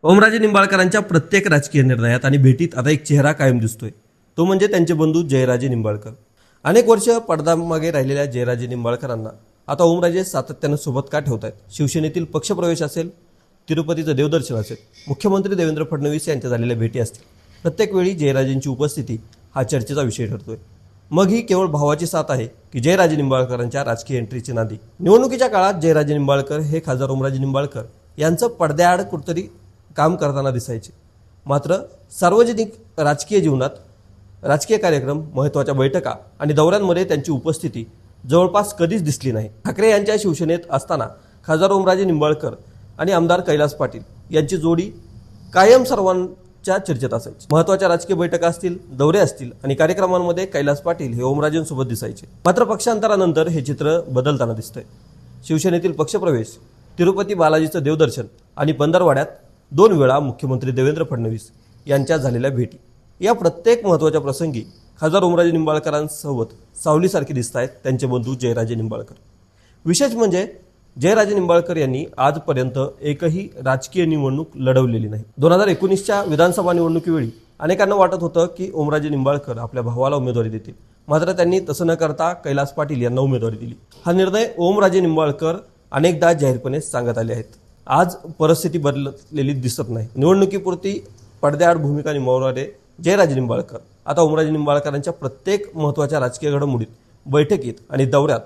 ओमराजे निंबाळकरांच्या प्रत्येक राजकीय निर्णयात आणि भेटीत आता एक चेहरा कायम दिसतोय, तो म्हणजे त्यांचे बंधू जयराजे निंबाळकर. अनेक वर्ष पडद्यामागे राहिलेल्या जयराजे निंबाळकरांना आता ओमराजे सातत्यानं सोबत का ठेवत आहेत? शिवसेनेतील पक्षप्रवेश असेल, तिरुपतीचं देवदर्शन असेल, मुख्यमंत्री देवेंद्र फडणवीस यांच्या झालेल्या भेटी असतील, प्रत्येक वेळी जयराजेंची उपस्थिती हा चर्चेचा विषय ठरतोय. मग ही केवळ भावाची साथ आहे की जयराजे निंबाळकरांच्या राजकीय एंट्रीची नांदी? निवडणुकीच्या काळात जयराजे निंबाळकर हे खासदार ओमराजे निंबाळकर यांचं पडद्याआड कुठेतरी काम करताना दिसायचे. मात्र सार्वजनिक राजकीय जीवनात राजकीय कार्यक्रम, महत्त्वाच्या बैठका आणि दौऱ्यांमध्ये त्यांची उपस्थिती जवळपास कधीच दिसली नाही. ठाकरे यांच्या शिवसेनेत असताना खासदार ओमराजे निंबाळकर आणि आमदार कैलास पाटील यांची जोडी कायम सर्वांच्या चर्चेत असायची. महत्त्वाच्या राजकीय बैठका असतील, दौरे असतील आणि कार्यक्रमांमध्ये कैलास पाटील हे ओमराजेंसोबत दिसायचे. मात्र पक्षांतरानंतर हे चित्र बदलताना दिसतंय. शिवसेनेतील पक्षप्रवेश, तिरुपती बालाजीचं देवदर्शन आणि पंधरवाड्यात 2 वेळा मुख्यमंत्री देवेंद्र फडणवीस यांच्या झालेल्या भेटी, या प्रत्येक महत्त्वाच्या प्रसंगी खासदार ओमराजे निंबाळकरांसोबत सावलीसारखे दिसत आहेत त्यांचे बंधू जयराजे निंबाळकर. विशेष म्हणजे जयराजे निंबाळकर यांनी आजपर्यंत एकही राजकीय निवडणूक लढवलेली नाही. 2019च्या विधानसभा निवडणुकीवेळी अनेकांना वाटत होतं की ओमराजे निंबाळकर आपल्या भावाला उमेदवारी देतील. मात्र त्यांनी तसं न करता कैलास पाटील यांना उमेदवारी दिली. हा निर्णय ओमराजे निंबाळकर अनेकदा जाहीरपणे सांगत आले आहेत. आज परिस्थिती बदललेली दिसत नाही. निवडणुकीपुरती पडद्याआड भूमिका निभावणारे जयराजे निंबाळकर आता ओमराजे निंबाळकरांच्या प्रत्येक महत्त्वाच्या राजकीय घडामोडीत, बैठकीत आणि दौऱ्यात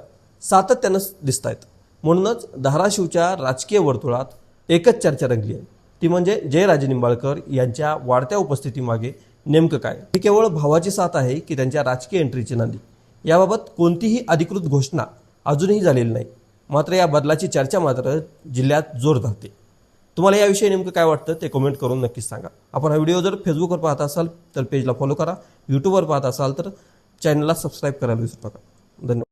सातत्यानं दिसत आहेत. म्हणूनच धाराशिवच्या राजकीय वर्तुळात एकच चर्चा रंगली आहे, ती म्हणजे जयराजे निंबाळकर यांच्या वाढत्या उपस्थितीमागे नेमकं काय? ही केवळ भावाची साथ आहे की त्यांच्या राजकीय एंट्रीची नांदी? याबाबत कोणतीही अधिकृत घोषणा अजूनही झालेली नाही. मात्र या बदलाची चर्चा मात्र जिल्ह्यात जोर धरते. तुम्हाला याविषयी नेमकं काय वाटतं ते कमेंट करून नक्कीच सांगा. आपण हा व्हिडिओ जर फेसबुकवर पाहत असाल तर पेजला फॉलो करा, यूट्यूबवर पाहत असाल तर चॅनलला सबस्क्राईब करायला विसरू नका. धन्यवाद.